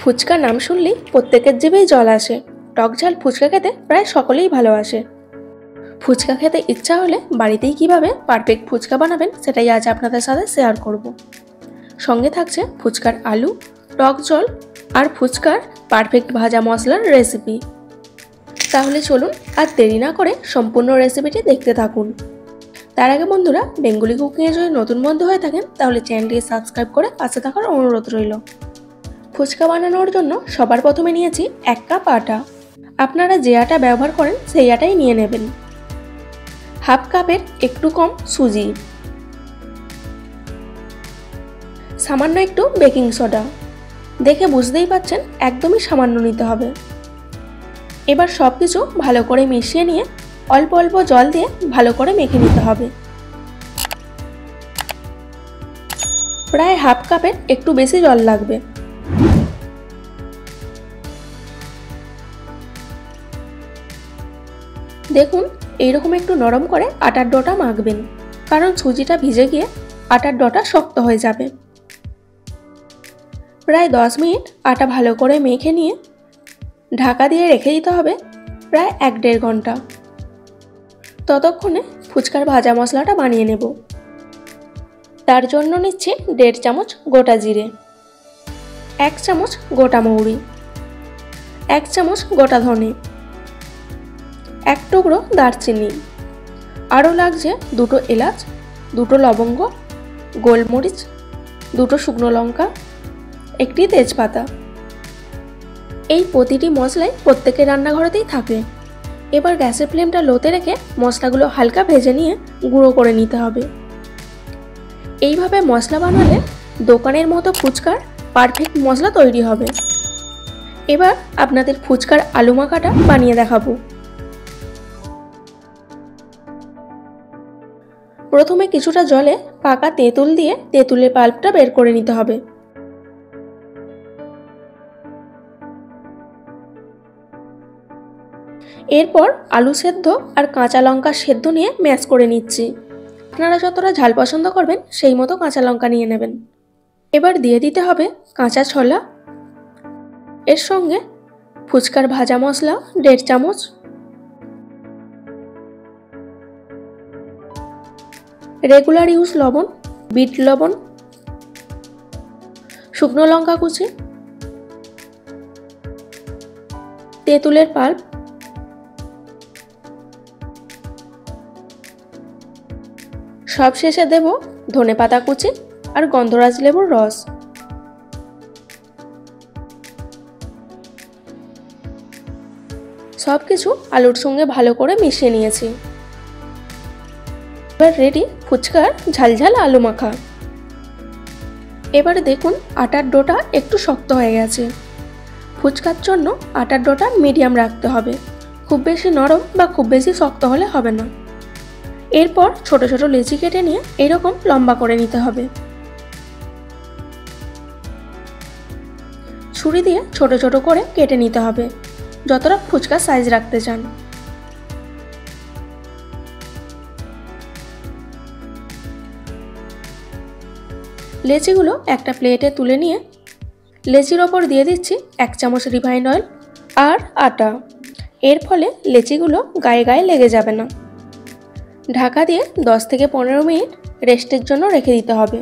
ফুচকা নাম শুনলেই প্রত্যেকের জিভেই জল আসে। টক ঝাল ফুচকা খেতে প্রায় সকলেই ভালোবাসে। ফুচকা খেতে ইচ্ছা হলে বাড়িতেই কিভাবে পারফেক্ট ফুচকা বানাবেন সেটাই আজ আপনাদের সাথে শেয়ার করব। সঙ্গে থাকছে ফুচকার আলু, টক জল আর ফুচকার পারফেক্ট ভাজা মশলার রেসিপি। তাহলে চলুন আর দেরি না করে সম্পূর্ণ রেসিপিটি দেখতে থাকুন। তার আগে বন্ধুরা, বেঙ্গলি কুকিংয়ে যদি নতুন বন্ধু হয়ে থাকেন তাহলে চ্যানেলটিকে সাবস্ক্রাইব করে পাশে থাকার অনুরোধ রইল। ফুচকা বানানোর জন্য সবার প্রথমে নিয়েছি 1 কাপ আটা। আপনারা যে আটা ব্যবহার করেন সেই আটাই নিয়ে নেবেন। হাফ কাপের একটু কম সুজি, সামান্য একটু বেকিং সোডা, দেখে বুঝতেই পাচ্ছেন একদমই সামান্য নিতে হবে। এবার সব কিছু ভালো করে মিশিয়ে নিয়ে অল্প অল্প জল দিয়ে ভালো করে মেখে নিতে হবে। প্রায় হাফ কাপের একটু বেশি জল লাগবে। দেখুন, এইরকম একটু নরম করে আটার ডোটা মাখবেন, কারণ সুজিটা ভিজে গিয়ে আটার ডোটা শক্ত হয়ে যাবে। প্রায় 10 মিনিট আটা ভালো করে মেখে নিয়ে ঢাকা দিয়ে রেখে দিতে হবে প্রায় 1-1.5 ঘন্টা। ততক্ষণে ফুচকার ভাজা মশলাটা বানিয়ে নেব। তার জন্য নিচ্ছি 1.5 চামচ গোটা জিরে, 1 চামচ গোটা মৌরি, 1 চামচ গোটা ধনে, 1 টুকরো দারচিনি, আরও লাগছে 2টো এলাচ, 2টো লবঙ্গ, গোলমরিচ, 2টো শুকনো লঙ্কা, একটি তেজপাতা। এই প্রতিটি মশলাই প্রত্যেকের রান্নাঘরেতেই থাকে। এবার গ্যাসের ফ্লেমটা লোতে রেখে মশলাগুলো হালকা ভেজে নিয়ে গুঁড়ো করে নিতে হবে। এইভাবে মশলা বানালে দোকানের মতো ফুচকার পারফেক্ট মশলা তৈরি হবে। এবার আপনাদের ফুচকার আলু মাখাটা বানিয়ে দেখাবো। প্রথমে কিছুটা জলে পাকা তেঁতুল দিয়ে তেঁতুলের পাল্পটা বের করে নিতে হবে। এরপর আলু সেদ্ধ আর কাঁচা লঙ্কা সেদ্ধ নিয়ে ম্যাশ করে নিচ্ছি। আপনারা যতটা ঝাল পছন্দ করবেন সেই মতো কাঁচা লঙ্কা নিয়ে নেবেন। এবার দিয়ে দিতে হবে কাঁচা ছোলা, এর সঙ্গে ফুচকার ভাজা মশলা 1.5 চামচ, রেগুলার ইউজ লবণ, বিট লবণ, শুকনো লঙ্কা কুচি, তেঁতুলের পাল্প, সবশেষে দেব ধনেপাতা কুচি আর গন্ধরাজ লেবুর রস। সবকিছু আলুর সঙ্গে ভালো করে মিশিয়ে নিয়েছি। এবার রেডি ফুচকার ঝালঝাল আলু মাখা। এবারে দেখুন আটার ডোটা একটু শক্ত হয়ে গেছে। ফুচকার জন্য আটার ডোটা মিডিয়াম রাখতে হবে, খুব বেশি নরম বা খুব বেশি শক্ত হলে হবে না। এরপর ছোট ছোট লেচি কেটে নিয়ে এরকম লম্বা করে নিতে হবে। ছুরি দিয়ে ছোট ছোট করে কেটে নিতে হবে, যতটা ফুচকার সাইজ রাখতে চান। লেচিগুলো একটা প্লেটে তুলে নিয়ে লেচির ওপর দিয়ে দিচ্ছি 1 চামচ রিফাইন্ড অয়েল আর আটা। এর ফলে লেচিগুলো গায়ে গায়ে লেগে যাবে না। ঢাকা দিয়ে 10 থেকে 15 মিনিট রেস্টের জন্য রেখে দিতে হবে।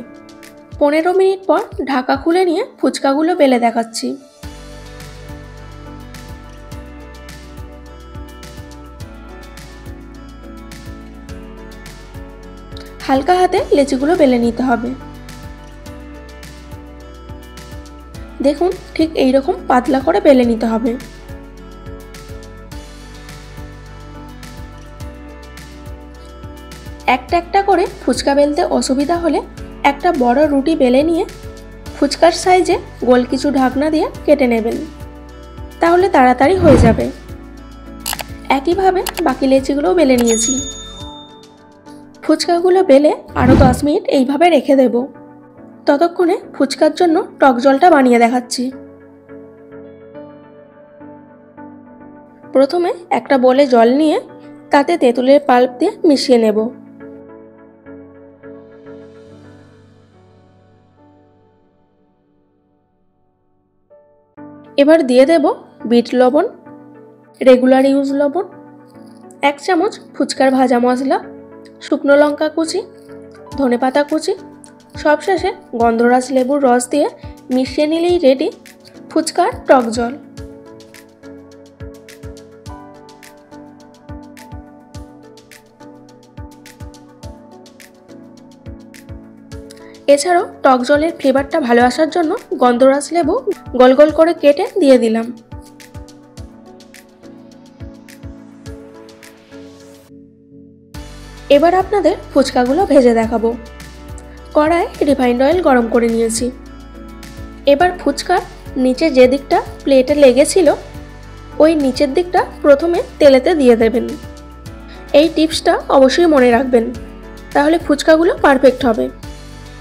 15 মিনিট পর ঢাকা খুলে নিয়ে ফুচকাগুলো বেলে দেখাচ্ছি। হালকা হাতে লেচিগুলো বেলে নিতে হবে। দেখুন ঠিক এইরকম পাতলা করে বেলে নিতে হবে। একটা একটা করে ফুচকা বেলতে অসুবিধা হলে একটা বড় রুটি বেলে নিয়ে ফুচকার সাইজে গোল কিছু ঢাকনা দিয়ে কেটে নেবেন, তাহলে তাড়াতাড়ি হয়ে যাবে। একইভাবে বাকি লেচিগুলোও বেলে নিয়েছি। ফুচকাগুলো বেলে আরও 10 মিনিট এইভাবে রেখে দেব। ততক্ষণে ফুচকার জন্য টক জলটা বানিয়ে দেখাচ্ছি। প্রথমে একটা বোলে জল নিয়ে তাতে তেঁতুলের পাল্প দিয়ে মিশিয়ে নেব। এবার দিয়ে দেব বিট লবণ, রেগুলার ইউজ লবণ, 1 চামচ ফুচকার ভাজা মশলা, শুকনো লঙ্কা কুচি, ধনেপাতা কুচি, সবশেষে গন্ধরাজ লেবুর রস দিয়ে মিশিয়ে নিলেই রেডি ফুচকার টক জল। এছাড়াও টক জলের ফ্লেভারটা ভালো আসার জন্য গন্ধরাজ লেবু গোল গোল করে কেটে দিয়ে দিলাম। এবার আপনাদের ফুচকাগুলো ভেজে দেখাবো। কড়ায় রিফাইন্ড অয়েল গরম করে নিয়েছি। এবার ফুচকার নিচে যে দিকটা প্লেটে লেগেছিল ওই নিচের দিকটা প্রথমে তেলেতে দিয়ে দেবেন। এই টিপসটা অবশ্যই মনে রাখবেন, তাহলে ফুচকাগুলো পারফেক্ট হবে।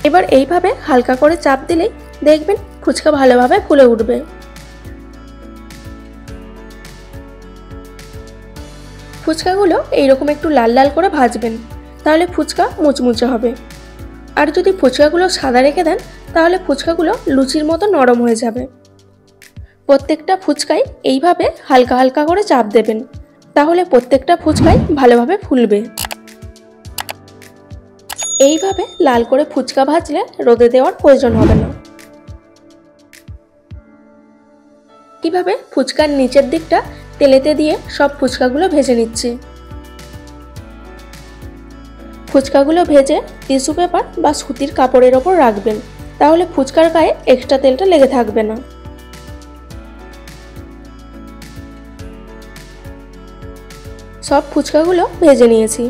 এবার এইভাবে হালকা করে চাপ দিলেই দেখবেন ফুচকা ভালোভাবে ফুলে উঠবে। ফুচকাগুলো এইরকম একটু লাল লাল করে ভাজবেন, তাহলে ফুচকা মুচমুচে হবে। আর যদি ফুচকাগুলো সাদা রেখে দেন তাহলে ফুচকাগুলো লুচির মতো নরম হয়ে যাবে। প্রত্যেকটা ফুচকায় এইভাবে হালকা হালকা করে চাপ দেবেন, তাহলে প্রত্যেকটা ফুচকায় ভালোভাবে ফুলবে। এইভাবে লাল করে ফুচকা ভাজলে রোদে দেওয়ার প্রয়োজন হবে না। কিভাবে ফুচকার নিচের দিকটা তেলেতে দিয়ে সব ফুচকাগুলো ভেজে নিচ্ছি। ফুচকাগুলো ভেজে টিস্যু পেপার বা সুতির কাপড়ের ওপর রাখবেন, তাহলে ফুচকার গায়ে এক্সট্রা তেলটা লেগে থাকবে না। সব ফুচকাগুলো ভেজে নিয়েছি।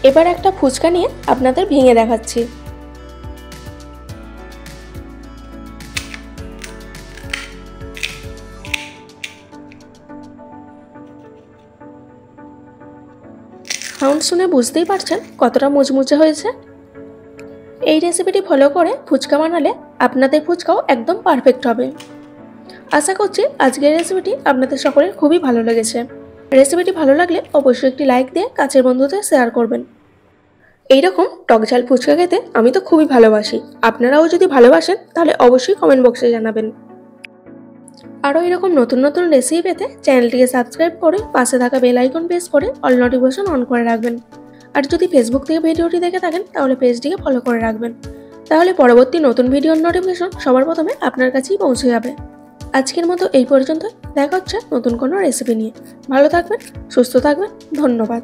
এবার একটা ফুচকা নিয়ে আপনাদের ভেঙে দেখাচ্ছি। সাউন্ড শুনে বুঝতেই পারছেন কতটা মুচমুচে হয়েছে। এই রেসিপিটি ফলো করে ফুচকা বানালে আপনাদের ফুচকাও একদম পারফেক্ট হবে। আশা করছি আজকের রেসিপিটি আপনাদের সকলের খুবই ভালো লেগেছে। রেসিপিটি ভালো লাগলে অবশ্যই একটি লাইক দিয়ে কাছের বন্ধুদের শেয়ার করবেন। এইরকম টকঝাল ফুচকা খেতে আমি তো খুবই ভালোবাসি। আপনারাও যদি ভালোবাসেন তাহলে অবশ্যই কমেন্ট বক্সে জানাবেন। আরও এরকম নতুন নতুন রেসিপি পেতে চ্যানেলটিকে সাবস্ক্রাইব করে পাশে থাকা বেল আইকন প্রেস করে অল নোটিফিকেশন অন করে রাখবেন। আর যদি ফেসবুক থেকে ভিডিওটি দেখে থাকেন তাহলে পেজটিকে ফলো করে রাখবেন, তাহলে পরবর্তী নতুন ভিডিওর নোটিফিকেশন সবার প্রথমে আপনার কাছেই পৌঁছে যাবে। আজকের মতো এই পর্যন্ত, দেখা হচ্ছে নতুন কোনো রেসিপি নিয়ে। ভালো থাকবেন, সুস্থ থাকবেন, ধন্যবাদ।